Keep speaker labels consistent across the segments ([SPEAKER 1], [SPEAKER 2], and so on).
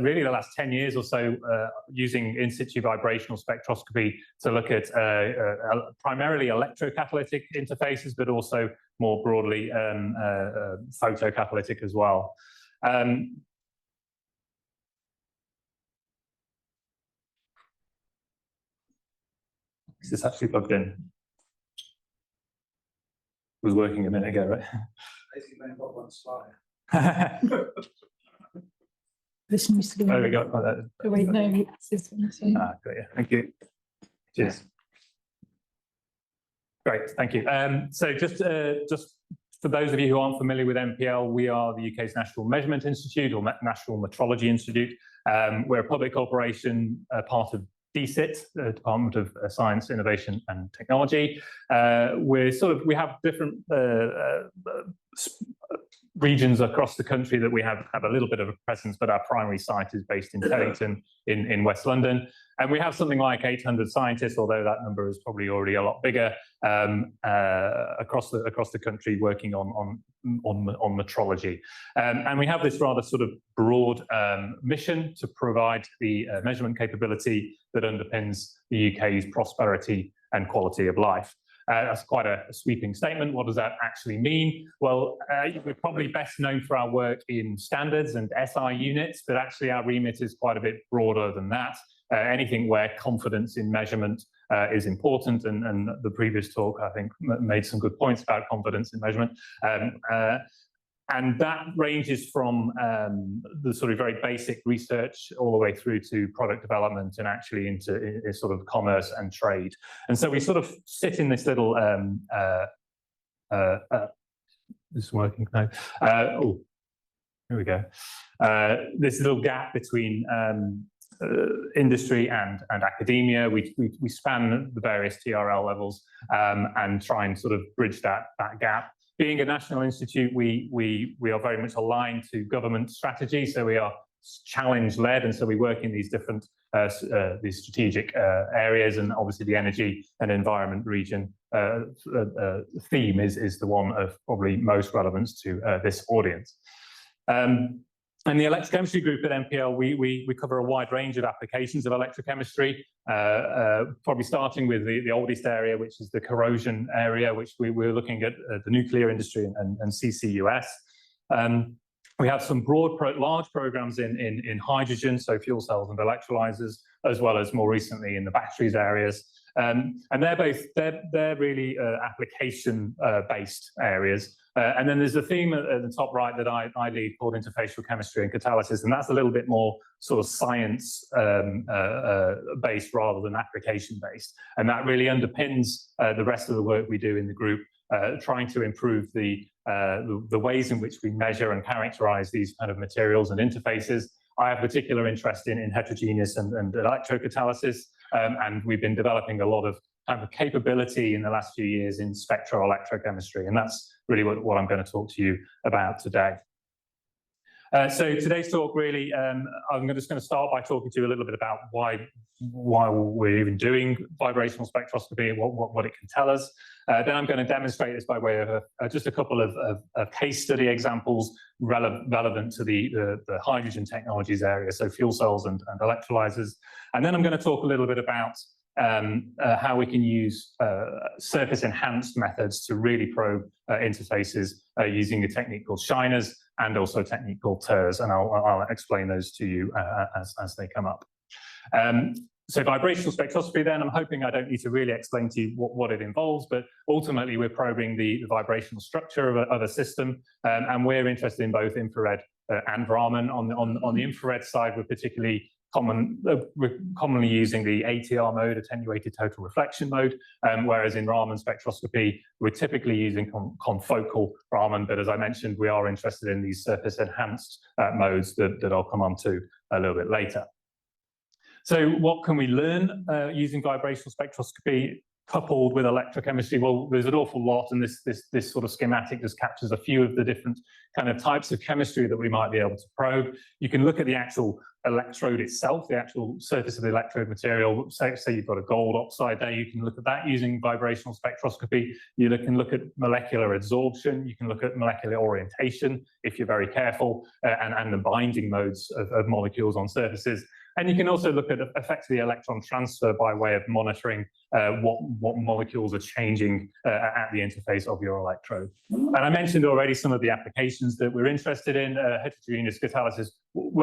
[SPEAKER 1] really the last 10 years or so using in situ vibrational spectroscopy to look at primarily electrocatalytic interfaces, but also more broadly photocatalytic as well. Is this actually plugged in? It was working a minute ago, right?
[SPEAKER 2] Basically, I've got one slide.
[SPEAKER 3] This needs to be.
[SPEAKER 1] There we go.
[SPEAKER 3] Oh, wait, no, it's this one. So.
[SPEAKER 1] Got you. Thank you. Cheers. Great, thank you. So just for those of you who aren't familiar with NPL, we are the UK's National Measurement Institute or National Metrology Institute. We're a public corporation, part of DSIT, the Department of Science, Innovation and Technology. We have different regions across the country that we have a little bit of a presence, but our primary site is based in Teddington in West London. And we have something like 800 scientists, although that number is probably already a lot bigger, across the country working on metrology. And we have this rather sort of broad mission to provide the measurement capability that underpins the UK's prosperity and quality of life. That's quite a sweeping statement. What does that actually mean? Well, we're probably best known for our work in standards and SI units, but actually our remit is quite a bit broader than that. Anything where confidence in measurement is important, and the previous talk, I think, made some good points about confidence in measurement. And that ranges from the sort of very basic research all the way through to product development and actually into sort of commerce and trade. And so we sort of sit in this little, this is working now. Oh, here we go. This little gap between industry and academia. We span the various TRL levels and try and sort of bridge that gap. Being a national institute, we are very much aligned to government strategy, so we are challenge-led, and so we work in these different these strategic areas, and obviously the energy and environment region theme is the one of probably most relevance to this audience. And the electrochemistry group at NPL, we cover a wide range of applications of electrochemistry, probably starting with the oldest area, which is the corrosion area, which we're looking at the nuclear industry and CCUS. We have some large programs in hydrogen, so fuel cells and electrolyzers, as well as more recently in the batteries areas. And they're really application based areas. And then there's a theme at the top right that I lead called interfacial chemistry and catalysis, and that's a little bit more sort of science based rather than application based. And that really underpins the rest of the work we do in the group, trying to improve the ways in which we measure and characterize these kind of materials and interfaces. I have particular interest in heterogeneous and electrocatalysis, and we've been developing a lot of kind of capability in the last few years in spectroelectrochemistry, and that's really what I'm going to talk to you about today. So today's talk really, I'm just going to start by talking to you a little bit about why we're even doing vibrational spectroscopy and what it can tell us. Then I'm going to demonstrate this by way of just a couple of case study examples relevant to the hydrogen technologies area, so fuel cells and electrolyzers. And then I'm going to talk a little bit about how we can use surface enhanced methods to really probe interfaces using a technique called shiners and also a technique called TERS, and I'll explain those to you as they come up. So vibrational spectroscopy then, I'm hoping I don't need to really explain to you what it involves, but ultimately we're probing the vibrational structure of a system, and we're interested in both infrared and Raman. On the infrared side, we're commonly using the ATR mode, attenuated total reflection mode, whereas in Raman spectroscopy, we're typically using confocal Raman, but as I mentioned, we are interested in these surface enhanced modes that I'll come on to a little bit later. So what can we learn using vibrational spectroscopy coupled with electrochemistry? Well, there's an awful lot, and this sort of schematic just captures a few of the different kind of types of chemistry that we might be able to probe. You can look at the actual electrode itself, the actual surface of the electrode material. Say you've got a gold oxide there, you can look at that using vibrational spectroscopy. You can look at molecular adsorption, you can look at molecular orientation if you're very careful, and the binding modes of molecules on surfaces. And you can also look at effectively electron transfer by way of monitoring what molecules are changing at the interface of your electrode. And I mentioned already some of the applications that we're interested in. Heterogeneous catalysis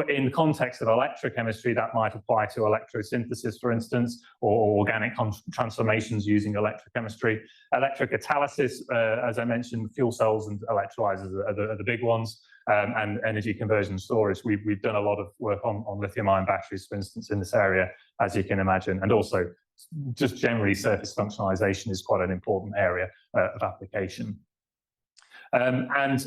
[SPEAKER 1] in the context of electrochemistry, that might apply to electrosynthesis, for instance, or organic transformations using electrochemistry. Electrocatalysis, as I mentioned, fuel cells and electrolyzers are the big ones. And energy conversion storage. We've done a lot of work on lithium-ion batteries, for instance, in this area, as you can imagine. And also, just generally, surface functionalization is quite an important area of application. And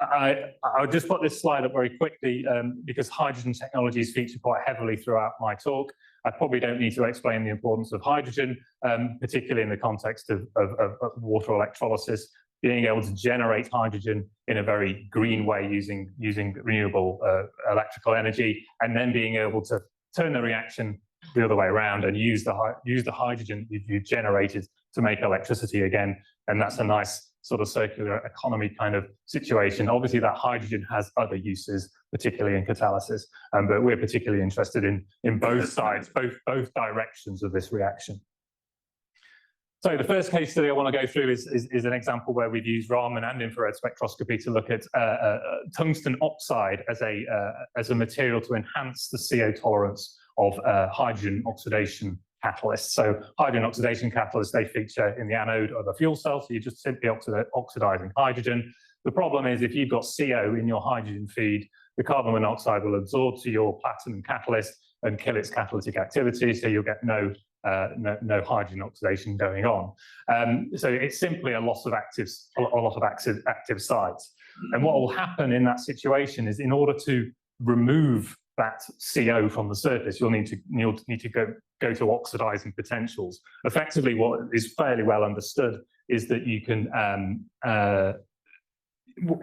[SPEAKER 1] I'll just put this slide up very quickly because hydrogen technologies feature quite heavily throughout my talk. I probably don't need to explain the importance of hydrogen, particularly in the context of water electrolysis. Being able to generate hydrogen in a very green way using renewable electrical energy, and then being able to turn the reaction the other way around and use the hydrogen you've generated to make electricity again. And that's a nice sort of circular economy kind of situation. Obviously, that hydrogen has other uses, particularly in catalysis, but we're particularly interested in both sides, both directions of this reaction. So the first case study I want to go through is an example where we've used Raman and infrared spectroscopy to look at tungsten oxide as a material to enhance the CO tolerance of hydrogen oxidation catalysts. So hydrogen oxidation catalysts, they feature in the anode of a fuel cell, so you're just simply oxidizing hydrogen. The problem is if you've got CO in your hydrogen feed, the carbon monoxide will absorb to your platinum catalyst and kill its catalytic activity, so you'll get no hydrogen oxidation going on. So it's simply a lot of active sites. And what will happen in that situation is, in order to remove that CO from the surface, you'll need to go to oxidizing potentials. Effectively, what is fairly well understood is that you can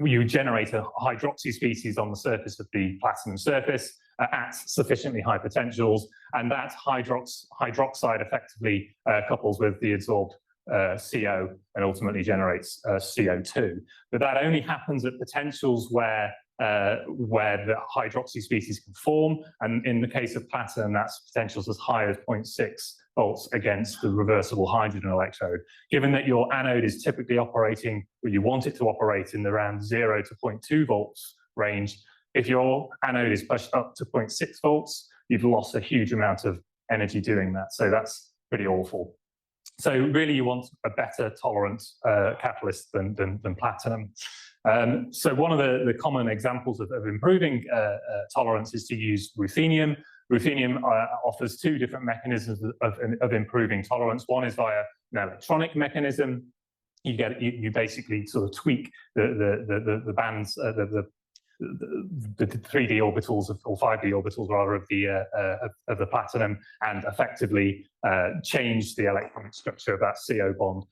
[SPEAKER 1] you generate a hydroxy species on the surface of the platinum surface at sufficiently high potentials, and that hydroxide effectively couples with the absorbed CO and ultimately generates CO2. But that only happens at potentials where the hydroxy species can form, and in the case of platinum, that's potentials as high as 0.6 volts against the reversible hydrogen electrode. Given that your anode is typically operating, or you want it to operate in around 0 to 0.2 volts range, if your anode is pushed up to 0.6 volts, you've lost a huge amount of energy doing that. So that's pretty awful. So really, you want a better tolerant catalyst than platinum. So one of the common examples of improving tolerance is to use ruthenium. Ruthenium offers two different mechanisms of improving tolerance. One is via an electronic mechanism. You basically sort of tweak the bands, the 3D orbitals or 5D orbitals rather of the platinum, and effectively change the electronic structure of that CO bond.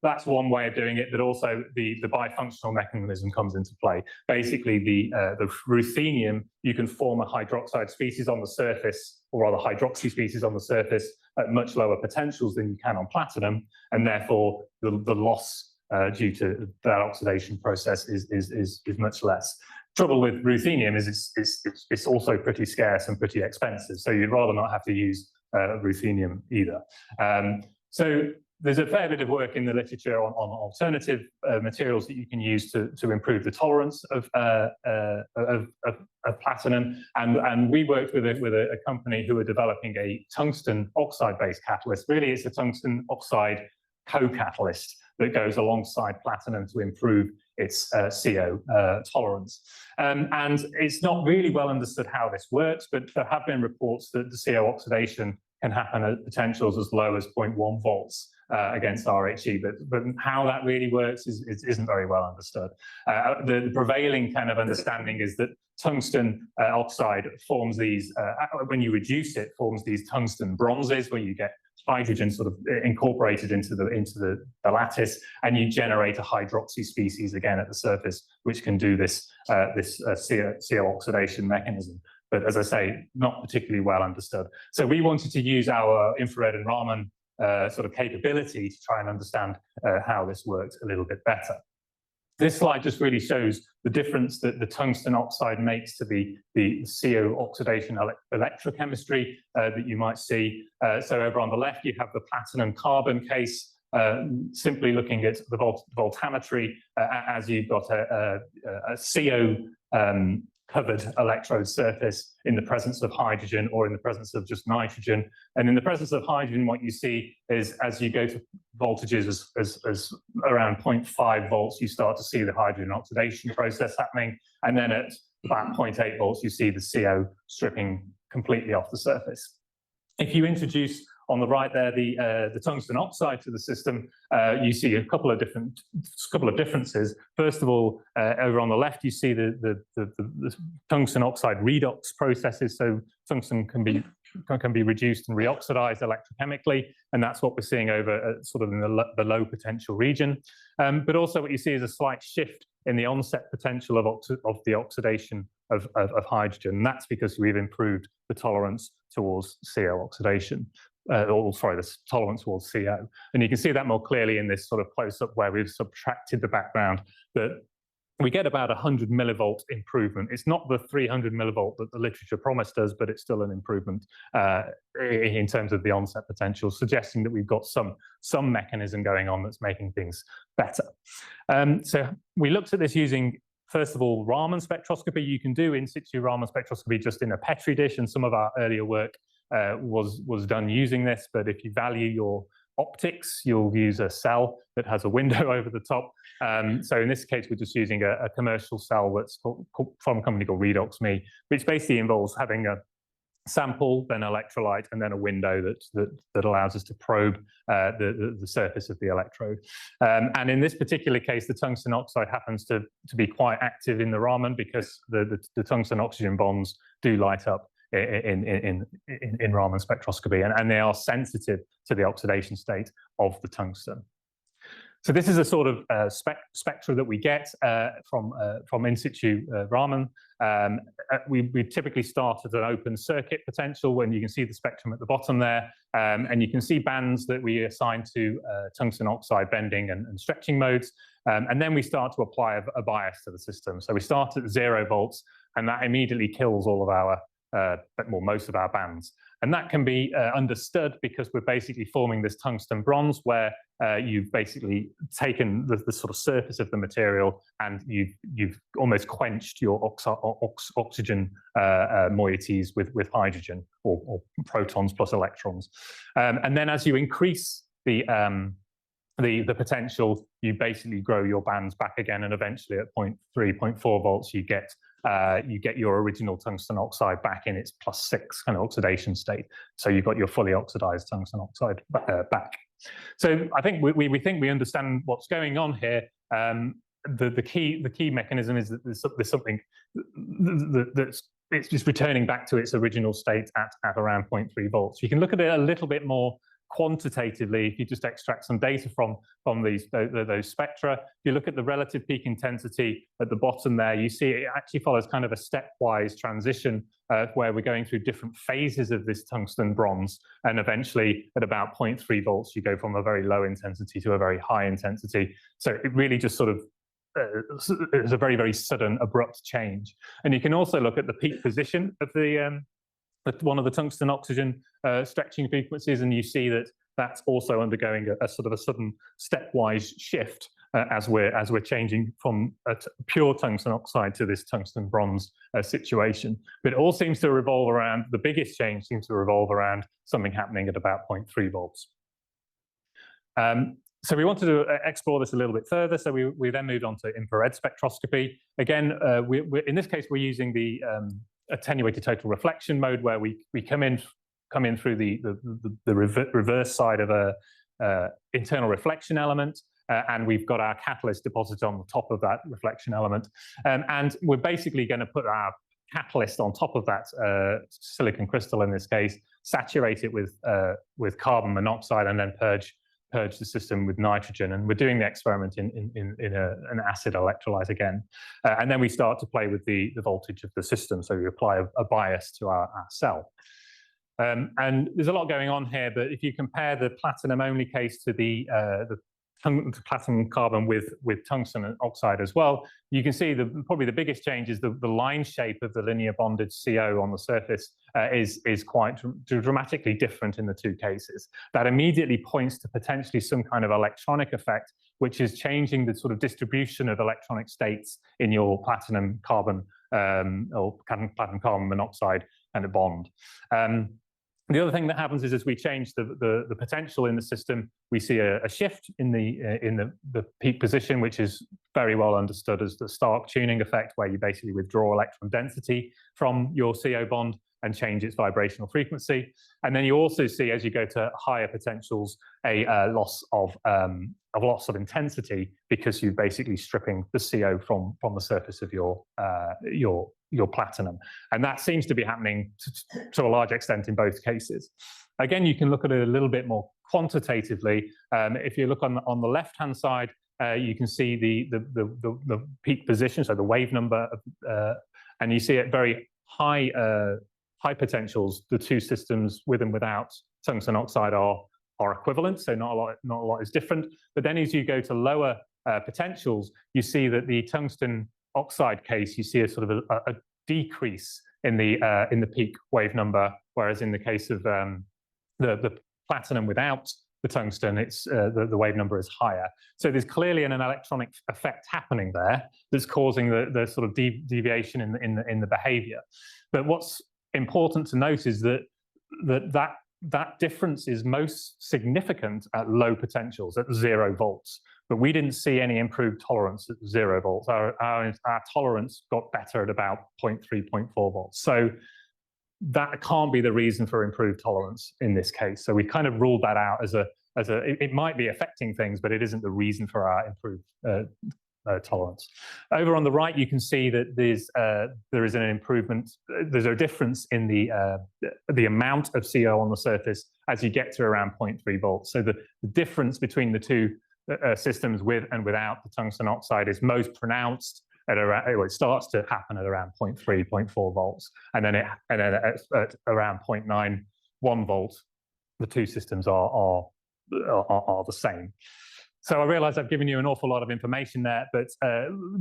[SPEAKER 1] That's one way of doing it, but also the bifunctional mechanism comes into play. Basically, the ruthenium, you can form a hydroxide species on the surface, or rather hydroxy species on the surface at much lower potentials than you can on platinum, and therefore the loss due to that oxidation process is much less. Trouble with ruthenium is it's also pretty scarce and pretty expensive, so you'd rather not have to use ruthenium either. So there's a fair bit of work in the literature on alternative materials that you can use to improve the tolerance of platinum, and we worked with a company who are developing a tungsten oxide-based catalyst. Really, it's a tungsten oxide co-catalyst that goes alongside platinum to improve its CO tolerance. And it's not really well understood how this works, but there have been reports that the CO oxidation can happen at potentials as low as 0.1 volts against RHE, but how that really works isn't very well understood. The prevailing kind of understanding is that tungsten oxide forms these, when you reduce it, forms these tungsten bronzes where you get hydrogen sort of incorporated into the lattice, and you generate a hydroxy species again at the surface, which can do this CO oxidation mechanism. but as I say, not particularly well understood. So we wanted to use our infrared and Raman sort of capability to try and understand how this worked a little bit better. This slide just really shows the difference that the tungsten oxide makes to the CO oxidation electrochemistry that you might see. So over on the left, you have the platinum carbon case, simply looking at the voltammetry as you've got a CO covered electrode surface in the presence of hydrogen or in the presence of just nitrogen. And in the presence of hydrogen, what you see is as you go to voltages as around 0.5 volts, you start to see the hydrogen oxidation process happening. And then at about 0.8 volts, you see the CO stripping completely off the surface. If you introduce on the right there the tungsten oxide to the system, you see a couple of differences. First of all, over on the left, you see the tungsten oxide redox processes. So tungsten can be reduced and reoxidized electrochemically, and that's what we're seeing over sort of in the low potential region. But also what you see is a slight shift in the onset potential of the oxidation of hydrogen. And that's because we've improved the tolerance towards CO oxidation. The tolerance towards CO. And you can see that more clearly in this sort of close-up where we've subtracted the background, that we get about 100 millivolt improvement. It's not the 300 millivolt that the literature promised us, but it's still an improvement in terms of the onset potential, suggesting that we've got some mechanism going on that's making things better. So we looked at this using, first of all, Raman spectroscopy. You can do in situ Raman spectroscopy just in a Petri dish, and some of our earlier work was done using this. But if you value your optics, you'll use a cell that has a window over the top. So in this case, we're just using a commercial cell that's from a company called RedoxMe, which basically involves having a sample, then electrolyte, and then a window that allows us to probe the surface of the electrode. And in this particular case, the tungsten oxide happens to be quite active in the Raman because the tungsten oxygen bonds do light up in Raman spectroscopy, and they are sensitive to the oxidation state of the tungsten. So this is a sort of spectra that we get from in situ Raman. We typically start at an open circuit potential when you can see the spectrum at the bottom there, and you can see bands that we assign to tungsten oxide bending and stretching modes, and then we start to apply a bias to the system. So we start at 0 volts, and that immediately kills all of our most of our bands. And that can be understood because we're basically forming this tungsten bronze where you've basically taken the sort of surface of the material and you've almost quenched your oxygen moieties with hydrogen or protons plus electrons. And then as you increase the potential, you basically grow your bands back again, and eventually at 0.3, 0.4 volts, you get your original tungsten oxide back in its +6 kind of oxidation state. So you've got your fully oxidized tungsten oxide back. So I think we think we understand what's going on here. The key mechanism is that there's something that's it's just returning back to its original state at around 0.3 volts. You can look at it a little bit more quantitatively if you just extract some data from those spectra. If you look at the relative peak intensity at the bottom there, you see it actually follows kind of a stepwise transition where we're going through different phases of this tungsten bronze, and eventually at about 0.3 volts you go from a very low intensity to a very high intensity. So it really just sort of is a very, very sudden, abrupt change. And you can also look at the peak position of one of the tungsten oxygen stretching frequencies, and you see that that's also undergoing a sort of a sudden stepwise shift as we're changing from a pure tungsten oxide to this tungsten bronze situation. But it all seems to revolve around, the biggest change seems to revolve around something happening at about 0.3 volts. So we wanted to explore this a little bit further. So we then moved on to infrared spectroscopy. Again, in this case, we're using the attenuated total reflection mode, where we come in through the reverse side of a internal reflection element, and we've got our catalyst deposited on the top of that reflection element, and we're basically going to put our catalyst on top of that silicon crystal in this case, saturate it with carbon monoxide, and then purge purge the system with nitrogen, and we're doing the experiment in an acid electrolyte again. And then we start to play with the voltage of the system. So we apply a bias to our cell. And there's a lot going on here, but if you compare the platinum-only case to the platinum carbon with tungsten oxide as well, you can see probably the biggest change is the line shape of the linear bonded CO on the surface is quite dramatically different in the two cases. That immediately points to potentially some kind of electronic effect, which is changing the sort of distribution of electronic states in your platinum carbon or platinum carbon monoxide and a bond. The other thing that happens is as we change the potential in the system, we see a shift in the peak position, which is very well understood as the Stark tuning effect, where you basically withdraw electron density from your CO bond and change its vibrational frequency. And then you also see, as you go to higher potentials, a loss of intensity, because you're basically stripping the CO from the surface of your platinum. And that seems to be happening to a large extent in both cases. Again, you can look at it a little bit more quantitatively. If you look on the left-hand side, you can see the peak position, so the wave number, and you see at very high potentials, the two systems with and without tungsten oxide are equivalent, so not a lot is different. But then as you go to lower potentials, you see that the tungsten oxide case, you see a sort of a decrease in the peak wave number, whereas in the case of the platinum without the tungsten, it's the wave number is higher. So there's clearly an electronic effect happening there that's causing the sort of deviation in the behavior. But what's important to note is that difference is most significant at low potentials, at 0 volts. But we didn't see any improved tolerance at 0 volts. Our tolerance got better at about 0.3, 0.4 volts. So that can't be the reason for improved tolerance in this case. So we kind of ruled that out as it might be affecting things, but it isn't the reason for our improved tolerance. Over on the right, you can see that there is an improvement. There's a difference in the amount of CO on the surface as you get to around 0.3 volts. So the difference between the two systems with and without the tungsten oxide is most pronounced at around, it starts to happen at around 0.3, 0.4 volts, and then at around 0.91 volts, the two systems are the same. So I realize I've given you an awful lot of information there, but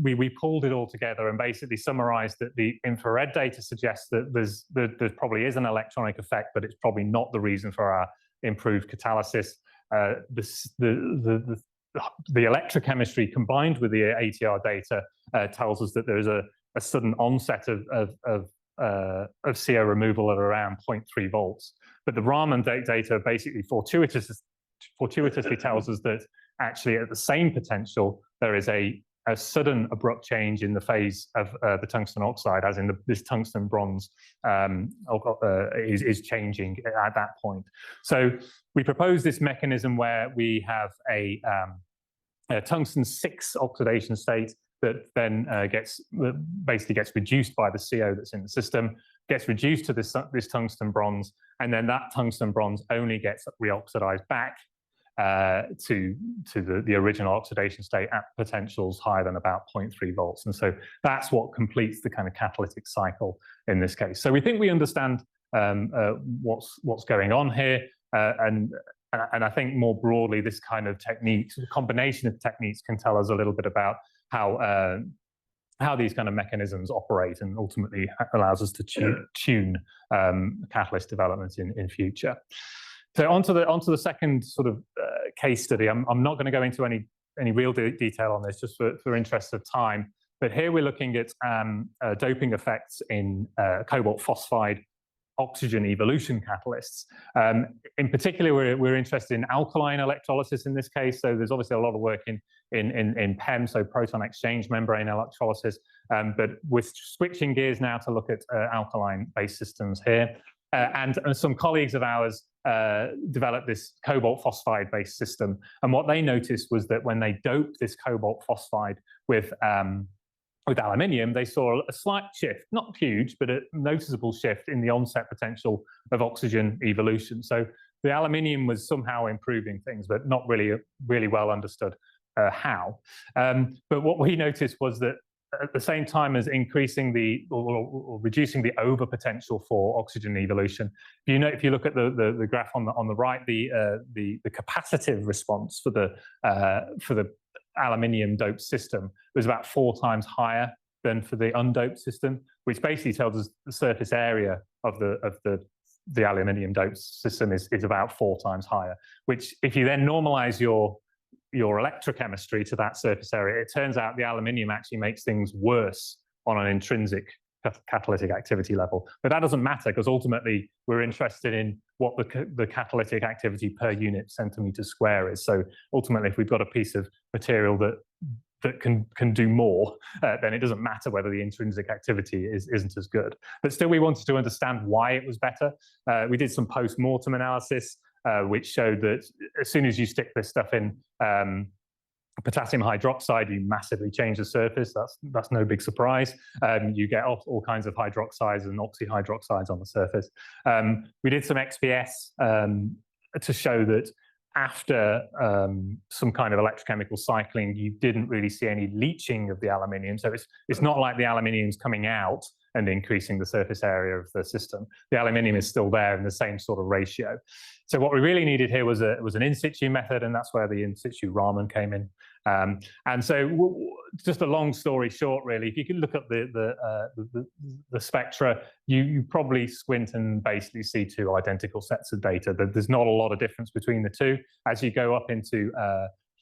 [SPEAKER 1] we pulled it all together and basically summarized that the infrared data suggests that there probably is an electronic effect, but it's probably not the reason for our improved catalysis. The electrochemistry combined with the ATR data tells us that there is a sudden onset of CO removal at around 0.3 volts. But the Raman data basically fortuitously tells us that actually at the same potential, there is a sudden abrupt change in the phase of the tungsten oxide, as in this tungsten bronze is changing at that point. So we propose this mechanism where we have a tungsten 6 oxidation state that then basically gets reduced by the CO that's in the system, gets reduced to this tungsten bronze, and then that tungsten bronze only gets reoxidized back to the original oxidation state at potentials higher than about 0.3 volts. And so that's what completes the kind of catalytic cycle in this case. So we think we understand what's going on here. And I think more broadly, this kind of technique, the combination of techniques, can tell us a little bit about how these kind of mechanisms operate, and ultimately allows us to tune catalyst development in future. So onto the second sort of case study. I'm not going to go into any real detail on this, just for interest of time. But here we're looking at doping effects in cobalt phosphide oxygen evolution catalysts. In particular, we're interested in alkaline electrolysis in this case. So there's obviously a lot of work in PEM, so proton exchange membrane electrolysis. But we're switching gears now to look at alkaline-based systems here. And some colleagues of ours developed this cobalt phosphide-based system. And what they noticed was that when they doped this cobalt phosphide with aluminium, they saw a slight shift, not huge, but a noticeable shift in the onset potential of oxygen evolution. So the aluminium was somehow improving things, but not really well understood how. But what we noticed was that at the same time as increasing or reducing the over potential for oxygen evolution, if you look at the graph on the right, the capacitive response for the aluminium doped system was about 4 times higher than for the undoped system, which basically tells us the surface area of the aluminium doped system is about 4 times higher. Which, if you then normalize your electrochemistry to that surface area, it turns out the aluminium actually makes things worse on an intrinsic catalytic activity level. But that doesn't matter, because ultimately we're interested in what the catalytic activity per unit centimeter square is. So ultimately, if we've got a piece of material that can do more, then it doesn't matter whether the intrinsic activity isn't as good. But still, we wanted to understand why it was better. We did some post-mortem analysis, which showed that as soon as you stick this stuff in potassium hydroxide, you massively change the surface. That's no big surprise. You get all kinds of hydroxides and oxyhydroxides on the surface. We did some XPS to show that after some kind of electrochemical cycling, you didn't really see any leaching of the aluminium. So it's not like the aluminium's coming out and increasing the surface area of the system. The aluminium is still there in the same sort of ratio. So what we really needed here was an in situ method, and that's where the in situ Raman came in. And so, just a long story short, really, if you can look at the spectra, you probably squint and basically see 2 identical sets of data. There's not a lot of difference between the two. As you go up into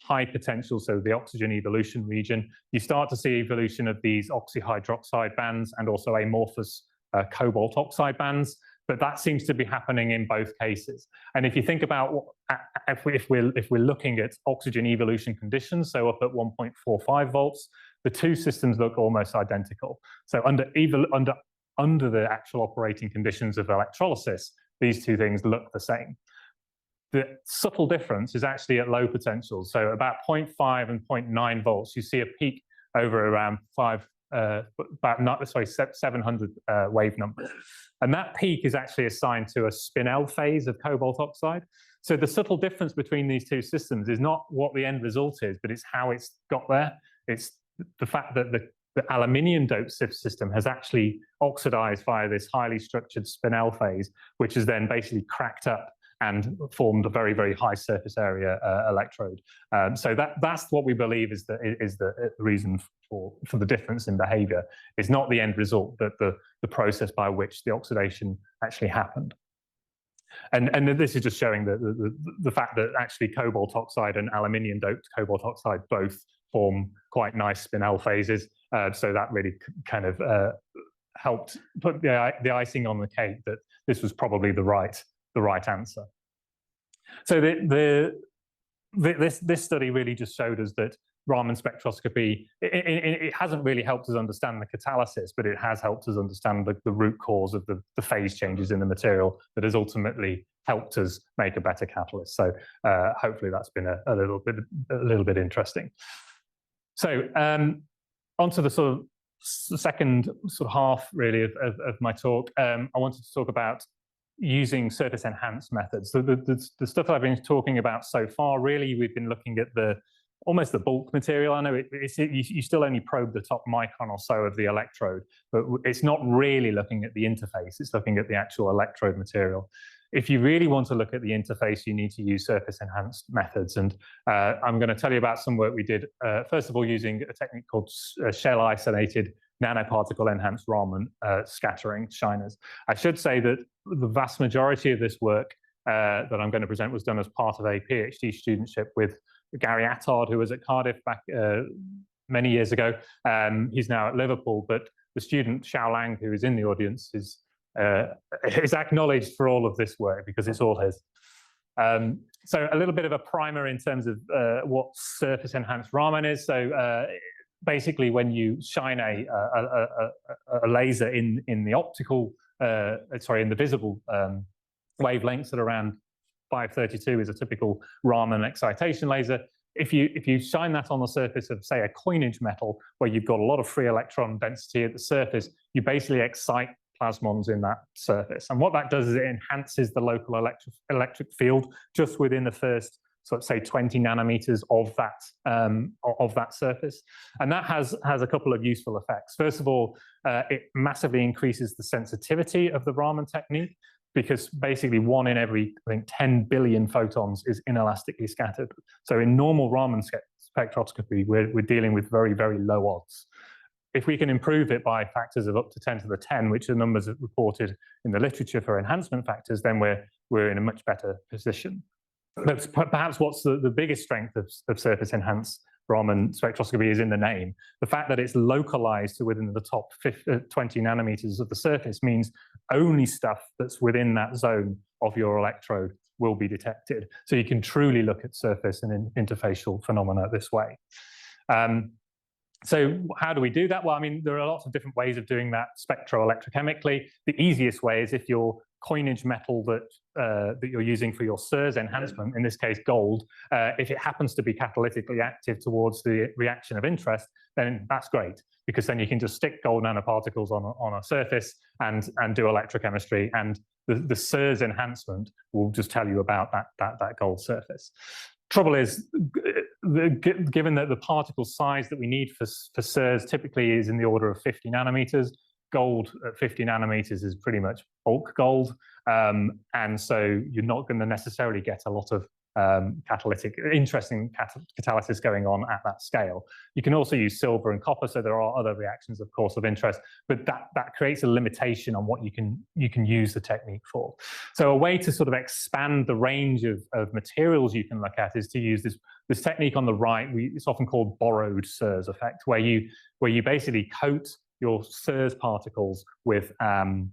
[SPEAKER 1] high potential, so the oxygen evolution region, you start to see evolution of these oxyhydroxide bands and also amorphous cobalt oxide bands. But that seems to be happening in both cases. And if you think about if we're looking at oxygen evolution conditions, so up at 1.45 volts, the two systems look almost identical. So under the actual operating conditions of electrolysis, these two things look the same. The subtle difference is actually at low potential. So about 0.5 and 0.9 volts, you see a peak over around 700 wave numbers. And that peak is actually assigned to a spinel phase of cobalt oxide. So the subtle difference between these two systems is not what the end result is, but it's how it's got there. It's the fact that the aluminium doped system has actually oxidized via this highly structured spinel phase, which is then basically cracked up and formed a very, very high surface area electrode. So that's what we believe is the reason for the difference in behavior. It's not the end result, but the process by which the oxidation actually happened. And this is just showing the fact that actually cobalt oxide and aluminium doped cobalt oxide both form quite nice spinel phases. So that really kind of helped put the icing on the cake that this was probably the right answer. So this study really just showed us that Raman spectroscopy, it hasn't really helped us understand the catalysis, but it has helped us understand the root cause of the phase changes in the material that has ultimately helped us make a better catalyst. So hopefully that's been a little bit interesting. So onto the sort of second sort of half really of my talk. I wanted to talk about using surface enhanced methods. So the stuff I've been talking about so far, really, we've been looking at almost the bulk material. I know you still only probe the top micron or so of the electrode, but it's not really looking at the interface. It's looking at the actual electrode material. If you really want to look at the interface, you need to use surface enhanced methods. And I'm going to tell you about some work we did, first of all, using a technique called shell isolated nanoparticle enhanced Raman scattering shiners. I should say that the vast majority of this work that I'm going to present was done as part of a PhD studentship with Gary Attard, who was at Cardiff back many years ago. He's now at Liverpool, but the student Xiao Lang, who is in the audience, is acknowledged for all of this work because it's all his. So a little bit of a primer in terms of what surface enhanced Raman is. So basically, when you shine a laser in the optical, in the visible wavelengths at around 532 is a typical Raman excitation laser. If you shine that on the surface of, say, a coinage metal, where you've got a lot of free electron density at the surface, you basically excite plasmons in that surface. And what that does is it enhances the local electric field just within the first, so let's say 20 nanometers of that surface. And that has a couple of useful effects. First of all, it massively increases the sensitivity of the Raman technique, because basically 1 in every, I think, 10 billion photons is inelastically scattered. So in normal Raman spectroscopy, we're dealing with very, very low odds. If we can improve it by factors of up to 10 to the 10, which are numbers reported in the literature for enhancement factors, then we're in a much better position. But perhaps what's the biggest strength of surface enhanced Raman spectroscopy is in the name. The fact that it's localized to within the top 20 nanometers of the surface means only stuff that's within that zone of your electrode will be detected. So you can truly look at surface and interfacial phenomena this way. So how do we do that? Well, I mean, there are lots of different ways of doing that spectroelectrochemically. The easiest way is if your coinage metal that you're using for your SIRS enhancement, in this case gold, if it happens to be catalytically active towards the reaction of interest, then that's great, because then you can just stick gold nanoparticles on a surface and do electrochemistry, and the SIRS enhancement will just tell you about that gold surface. Trouble is, given that the particle size that we need for SIRS typically is in the order of 50 nanometers, gold at 50 nanometers is pretty much bulk gold. And so you're not going to necessarily get a lot of interesting catalysis going on at that scale. You can also use silver and copper, so there are other reactions, of course, of interest, but that creates a limitation on what you can use the technique for. So a way to sort of expand the range of materials you can look at is to use this technique on the right. It's often called borrowed SIRS effect, where you basically coat your SIRS particles with the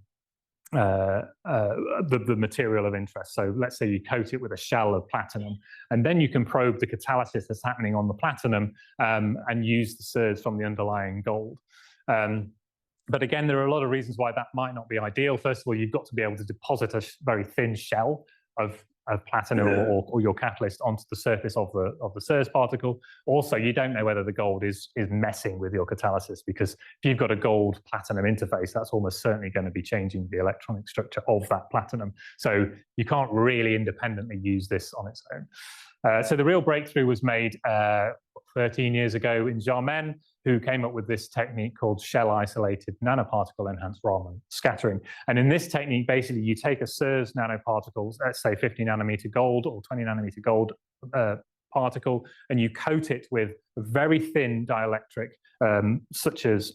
[SPEAKER 1] material of interest. So let's say you coat it with a shell of platinum, and then you can probe the catalysis that's happening on the platinum and use the SIRS from the underlying gold. But again, there are a lot of reasons why that might not be ideal. First of all, you've got to be able to deposit a very thin shell of platinum or your catalyst onto the surface of the SIRS particle. Also, you don't know whether the gold is messing with your catalysis, because if you've got a gold platinum interface, that's almost certainly going to be changing the electronic structure of that platinum. So you can't really independently use this on its own. So the real breakthrough was made 13 years ago in Raman, who came up with this technique called shell-isolated nanoparticle-enhanced Raman scattering. And in this technique, basically, you take a SIRS nanoparticles, let's say 50 nanometer gold or 20 nanometer gold particle, and you coat it with a very thin dielectric, such as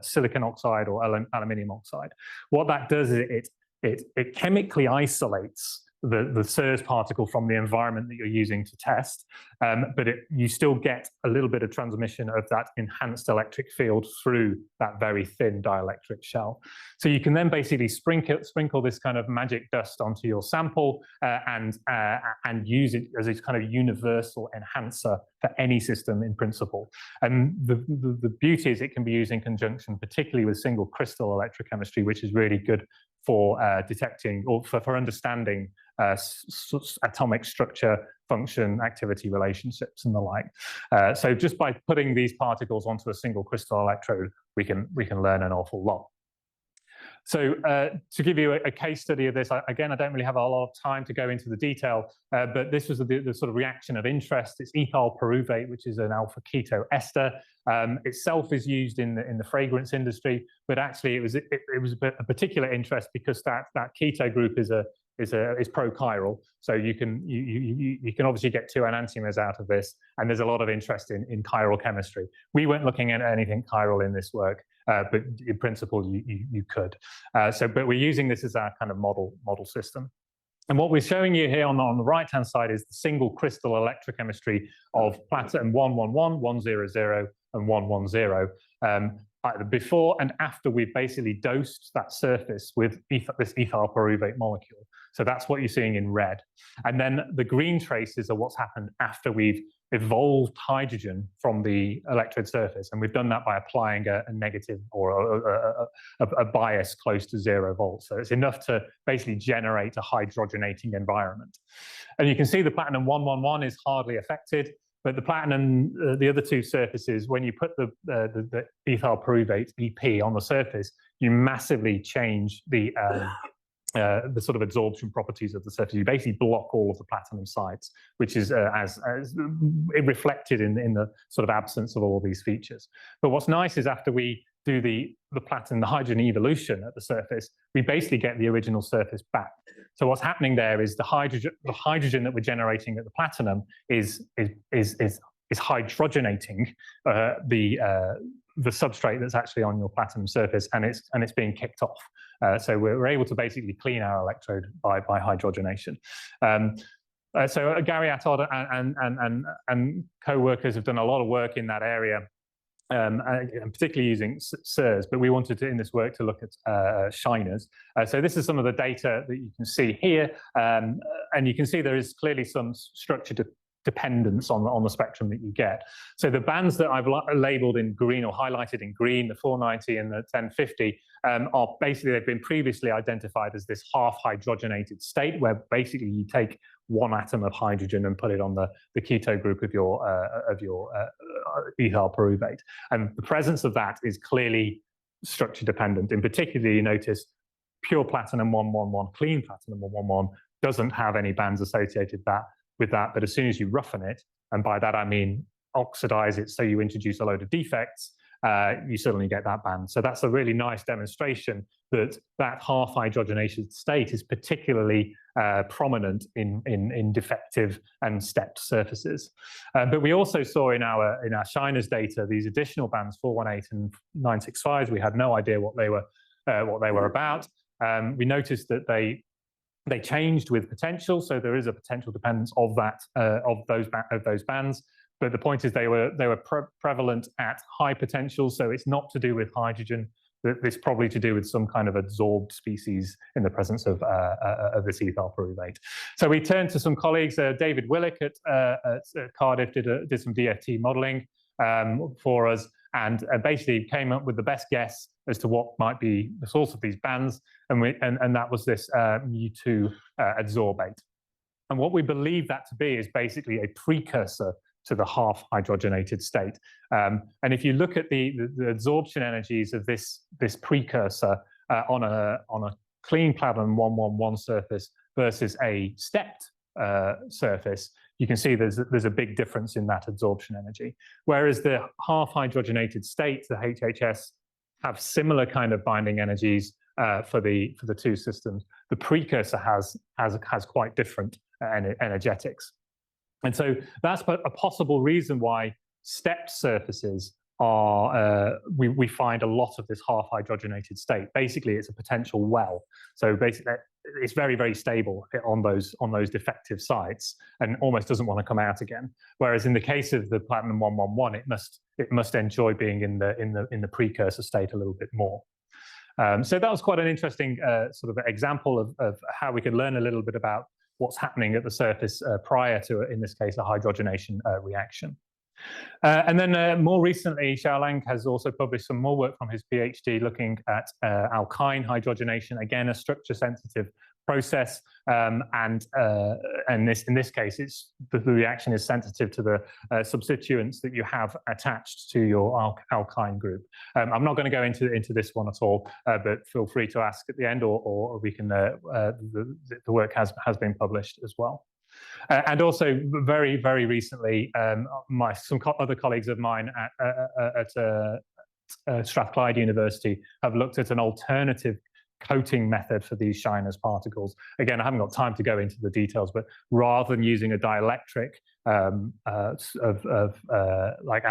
[SPEAKER 1] silicon oxide or aluminium oxide. What that does is it chemically isolates the SIRS particle from the environment that you're using to test, but you still get a little bit of transmission of that enhanced electric field through that very thin dielectric shell. So you can then basically sprinkle this kind of magic dust onto your sample and use it as a kind of universal enhancer for any system in principle. And the beauty is it can be used in conjunction, particularly with single crystal electrochemistry, which is really good for detecting or for understanding atomic structure, function, activity relationships, and the like. So just by putting these particles onto a single crystal electrode, we can learn an awful lot. So to give you a case study of this, again, I don't really have a lot of time to go into the detail, but this was the sort of reaction of interest. It's ethyl pyruvate, which is an alpha keto ester. Itself is used in the fragrance industry, but actually it was a particular interest because that keto group is prochiral, so you can obviously get 2 enantiomers out of this, and there's a lot of interest in chiral chemistry. We weren't looking at anything chiral in this work, but in principle you could. But we're using this as our kind of model system. And what we're showing you here on the right-hand side is the single crystal electrochemistry of platinum 111, 100, and 110. Before and after we've basically dosed that surface with this ethyl pyruvate molecule. So that's what you're seeing in red. And then the green traces are what's happened after we've evolved hydrogen from the electrode surface. And we've done that by applying a negative or a bias close to 0 volts. So it's enough to basically generate a hydrogenating environment. And you can see the platinum 111 is hardly affected. But the platinum, the other 2 surfaces, when you put the ethyl pyruvate EP on the surface, you massively change the sort of absorption properties of the surface. You basically block all of the platinum sites, which is as reflected in the sort of absence of all these features. But what's nice is after we do the platinum, the hydrogen evolution at the surface, we basically get the original surface back. So what's happening there is the hydrogen that we're generating at the platinum is hydrogenating the substrate that's actually on your platinum surface, and it's being kicked off. So we're able to basically clean our electrode by hydrogenation. So Gary Attard and co-workers have done a lot of work in that area, and particularly using SIRS, but we wanted to, in this work, to look at shiners. So this is some of the data that you can see here, and you can see there is clearly some structure dependence on the spectrum that you get. So the bands that I've labeled in green or highlighted in green, the 490 and the 1050, are basically, they've been previously identified as this half hydrogenated state, where basically you take one atom of hydrogen and put it on the keto group of your ethyl pyruvate. And the presence of that is clearly structure dependent. In particular, you notice pure platinum 111, clean platinum 111 doesn't have any bands associated with that, but as soon as you roughen it, and by that I mean oxidize it, so you introduce a load of defects, you suddenly get that band. So that's a really nice demonstration that half hydrogenated state is particularly prominent in defective and stepped surfaces. But we also saw in our shiners data these additional bands 418 and 965s. We had no idea what they were about. We noticed that they changed with potential, so there is a potential dependence of those bands. But the point is they were prevalent at high potential, so it's not to do with hydrogen. It's probably to do with some kind of adsorbed species in the presence of this ethyl pyruvate. So we turned to some colleagues. David Willick at Cardiff did some DFT modelling for us, and basically came up with the best guess as to what might be the source of these bands, and that was this mu2 adsorbate. And what we believe that to be is basically a precursor to the half hydrogenated state. And if you look at the adsorption energies of this precursor on a clean platinum 111 surface versus a stepped surface, you can see there's a big difference in that adsorption energy. Whereas the half hydrogenated state, the HHS, have similar kind of binding energies for the two systems. The precursor has quite different energetics. And so that's a possible reason why stepped surfaces are, we find a lot of this half hydrogenated state. Basically, it's a potential well. So basically, it's very, very stable on those defective sites and almost doesn't want to come out again. Whereas in the case of the platinum 111, it must enjoy being in the precursor state a little bit more. So that was quite an interesting sort of example of how we could learn a little bit about what's happening at the surface prior to, in this case, a hydrogenation reaction. And then more recently, Xiaolang has also published some more work from his PhD looking at alkyne hydrogenation, again, a structure-sensitive process. And in this case, the reaction is sensitive to the substituents that you have attached to your alkyne group. I'm not going to go into this one at all, but feel free to ask at the end, or we can. The work has been published as well. And also, very, very recently, some other colleagues of mine at Strathclyde University have looked at an alternative coating method for these shiners particles. Again, I haven't got time to go into the details, but rather than using a dielectric like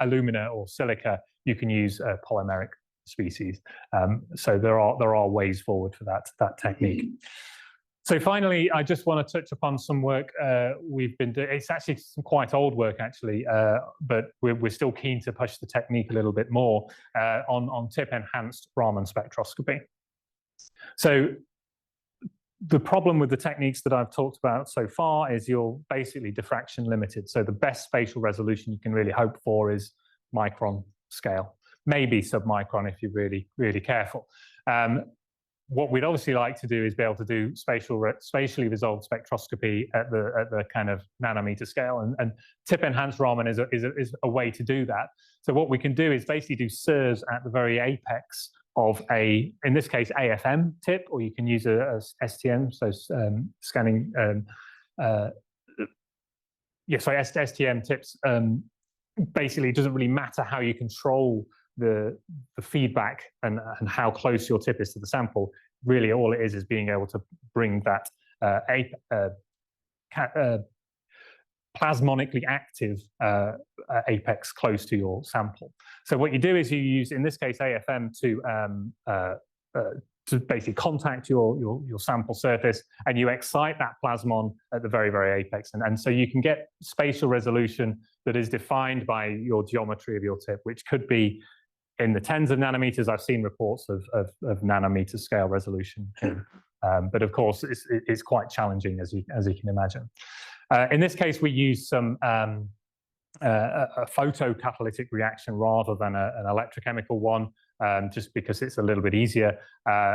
[SPEAKER 1] alumina or silica, you can use polymeric species. So there are ways forward for that technique. So finally, I just want to touch upon some work we've been doing. It's actually some quite old work, actually, but we're still keen to push the technique a little bit more on tip-enhanced Raman spectroscopy. So the problem with the techniques that I've talked about so far is you're basically diffraction limited. So the best spatial resolution you can really hope for is micron scale, maybe submicron if you're really, really careful. What we'd obviously like to do is be able to do spatially resolved spectroscopy at the kind of nanometer scale, and tip-enhanced Raman is a way to do that. So what we can do is basically do SIRS at the very apex of in this case, AFM tip, or you can use a STM, so scanning, STM tips. Basically, it doesn't really matter how you control the feedback and how close your tip is to the sample. Really, all it is being able to bring that plasmonically active apex close to your sample. So what you do is you use, in this case, AFM to basically contact your sample surface, and you excite that plasmon at the very, very apex. And so you can get spatial resolution that is defined by your geometry of your tip, which could be in the tens of nanometers. I've seen reports of nanometer scale resolution too. But of course, it's quite challenging, as you can imagine. In this case, we use some a photocatalytic reaction rather than an electrochemical one, just because it's a little bit easier.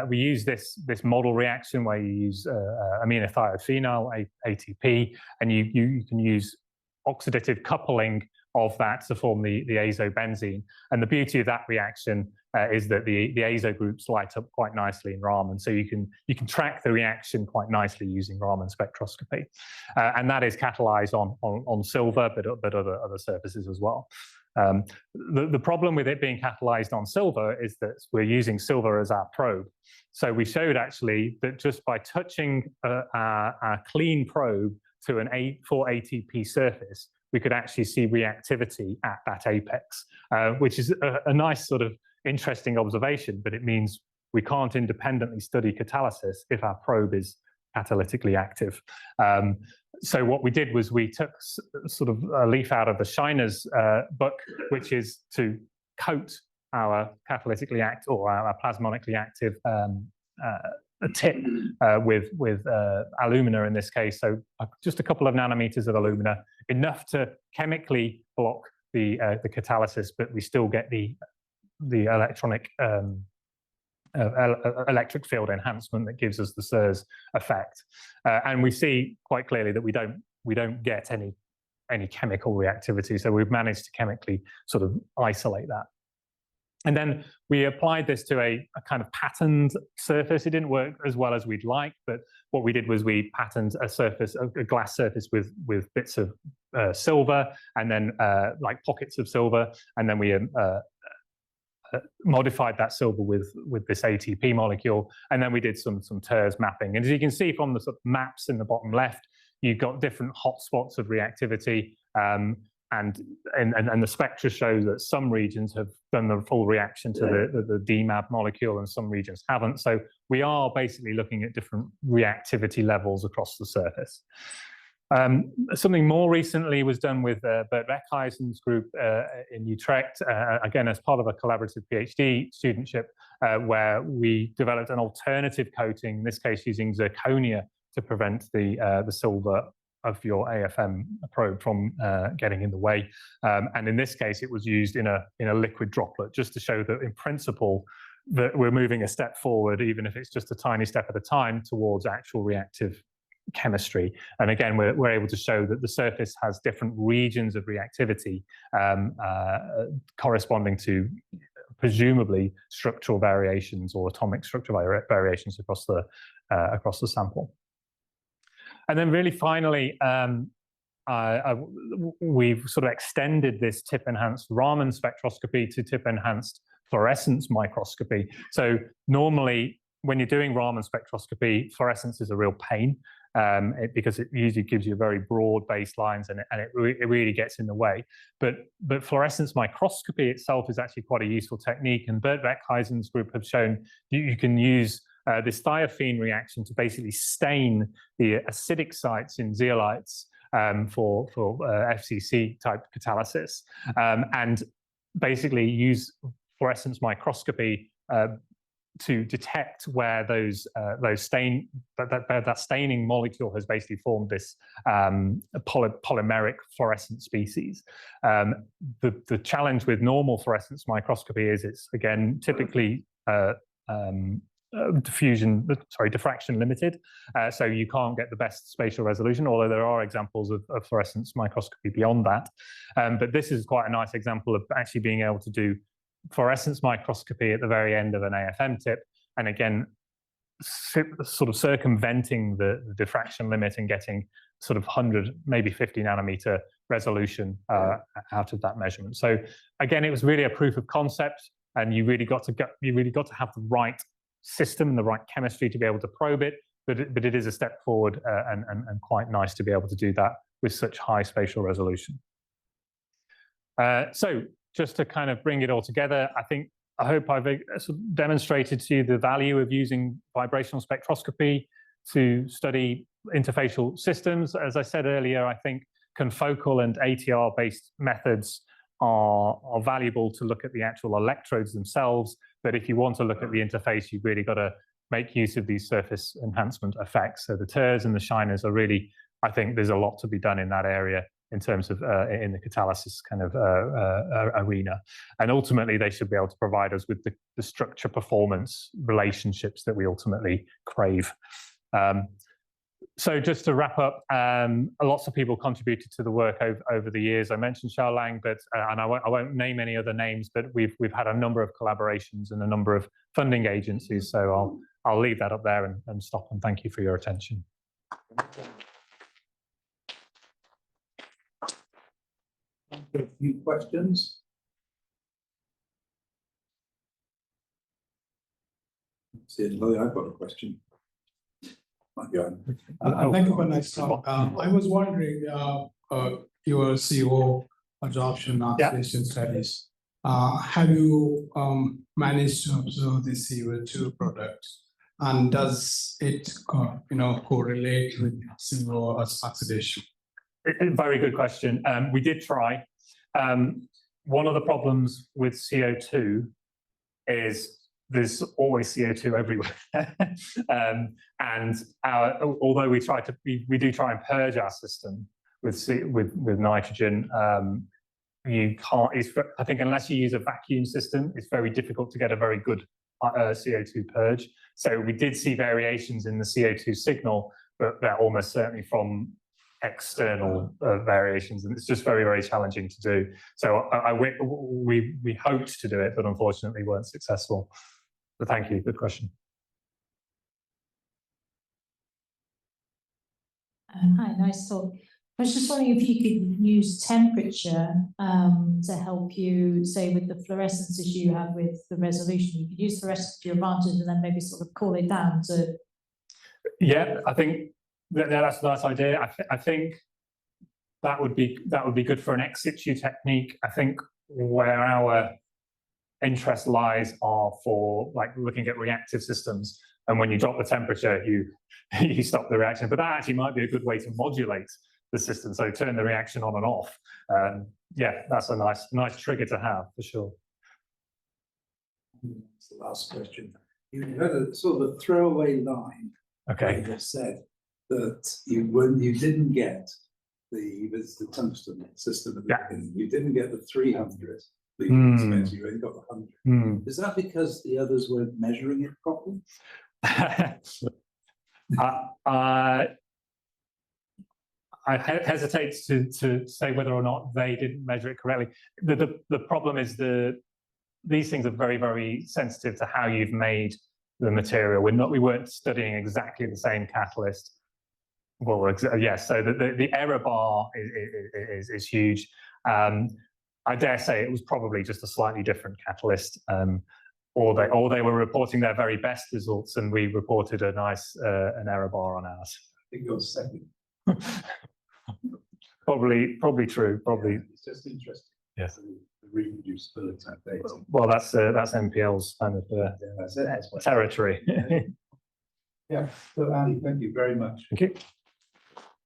[SPEAKER 1] We use this model reaction where you use aminothiophenol, ATP, and you can use oxidative coupling of that to form the azobenzene. And the beauty of that reaction is that the azo groups light up quite nicely in Raman, so you can track the reaction quite nicely using Raman spectroscopy, and that is catalyzed on silver, but other surfaces as well. The problem with it being catalyzed on silver is that we're using silver as our probe. So we showed actually that just by touching our clean probe to an 4-ATP surface, we could actually see reactivity at that apex, which is a nice sort of interesting observation, but it means we can't independently study catalysis if our probe is catalytically active. So what we did was we took sort of a leaf out of the Shiner's book, which is to coat our catalytically active or our plasmonically active tip with alumina in this case. So just a couple of nanometers of alumina, enough to chemically block the catalysis, but we still get the electronic electric field enhancement that gives us the SIRS effect, and we see quite clearly that we don't get any chemical reactivity. So we've managed to chemically sort of isolate that. And then we applied this to a kind of patterned surface. It didn't work as well as we'd like, but what we did was we patterned a surface, a glass surface with bits of silver, and then like pockets of silver, and then we modified that silver with this ATP molecule, and then we did some TERS mapping. And as you can see from the sort of maps in the bottom left, you've got different hotspots of reactivity, and the spectra show that some regions have done the full reaction to the DMAB molecule, and some regions haven't. So we are basically looking at different reactivity levels across the surface. Something more recently was done with Bert Weckhuizen's group in Utrecht, again as part of a collaborative PhD studentship, where we developed an alternative coating, in this case using zirconia, to prevent the silver of your AFM probe from getting in the way. And in this case, it was used in a liquid droplet, just to show that in principle that we're moving a step forward, even if it's just a tiny step at a time, towards actual reactive chemistry. And again, we're able to show that the surface has different regions of reactivity corresponding to presumably structural variations or atomic structural variations across the sample. And then really finally, we've sort of extended this tip-enhanced Raman spectroscopy to tip-enhanced fluorescence microscopy. So normally, when you're doing Raman spectroscopy, fluorescence is a real pain, because it usually gives you very broad baselines, and it really gets in the way. But fluorescence microscopy itself is actually quite a useful technique, and Bert Weckhuizen's group have shown you can use this thiophene reaction to basically stain the acidic sites in zeolites for FCC type catalysis, and basically use fluorescence microscopy to detect where that staining molecule has basically formed this polymeric fluorescent species. The challenge with normal fluorescence microscopy is it's again typically diffraction limited, so you can't get the best spatial resolution, although there are examples of fluorescence microscopy beyond that. But this is quite a nice example of actually being able to do fluorescence microscopy at the very end of an AFM tip, and again, sort of circumventing the diffraction limit and getting sort of 100, maybe 50 nanometer resolution out of that measurement. So again, it was really a proof of concept, and you really got to have the right system, the right chemistry to be able to probe it. But it is a step forward, and quite nice to be able to do that with such high spatial resolution. So just to kind of bring it all together, I hope I've demonstrated to you the value of using vibrational spectroscopy to study interfacial systems. As I said earlier, I think confocal and ATR-based methods are valuable to look at the actual electrodes themselves. But if you want to look at the interface, you've really got to make use of these surface enhancement effects. So the TERs and the shiners are really, I think there's a lot to be done in that area in terms of in the catalysis kind of arena. And ultimately, they should be able to provide us with the structure performance relationships that we ultimately crave. So just to wrap up, lots of people contributed to the work over the years. I mentioned Xiaolang, but and I won't name any other names, but we've had a number of collaborations and a number of funding agencies. So I'll leave that up there and stop, and thank you for your attention.
[SPEAKER 2] A few questions. See, I've got a question. Thank you for nice talk. I was wondering, your CO absorption oxidation studies. Have you managed to observe the CO2 product, and does it correlate with CO oxidation?
[SPEAKER 1] Very good question. We did try. One of the problems with CO2 is there's always CO2 everywhere. And although we do try and purge our system with nitrogen, you can't. I think unless you use a vacuum system, it's very difficult to get a very good CO2 purge. So we did see variations in the CO2 signal, but they're almost certainly from external variations, and it's just very, very challenging to do. So we hoped to do it, but unfortunately weren't successful. But thank you, good question.
[SPEAKER 4] Hi, nice talk. I was just wondering if you could use temperature to help you, say, with the fluorescence issue you have with the resolution. You could use fluorescence to your advantage and then maybe sort of cool it down to. Yeah,
[SPEAKER 1] I think that's a nice idea. I think that would be good for an ex situ technique. I think where our interest lies are for like looking at reactive systems, and when you drop the temperature, you stop the reaction. But that actually might be a good way to modulate the system. So turn the reaction on and off. Yeah, that's a nice trigger to have for sure.
[SPEAKER 2] That's the last question. You had a sort of a throwaway line.
[SPEAKER 1] Okay.
[SPEAKER 2] You just said that you didn't get the tungsten system at the beginning. You didn't get the 300. You only got the 100. Is that because the others weren't measuring it properly?
[SPEAKER 1] I hesitate to say whether or not they didn't measure it correctly. The problem is these things are very, very sensitive to how you've made the material. We weren't studying exactly the same catalyst. Well, yes. So the error bar is huge. I dare say it was probably just a slightly different catalyst, or they were reporting their very best results, and we reported a nice an error bar on ours.
[SPEAKER 2] I think it was second.
[SPEAKER 1] Probably true. Probably.
[SPEAKER 2] Yeah, it's just interesting.
[SPEAKER 1] Yes.
[SPEAKER 2] The reproducibility data.
[SPEAKER 1] Well, that's MPL's kind of territory.
[SPEAKER 2] Yeah. So, Andy, thank you very much.
[SPEAKER 1] Thank you.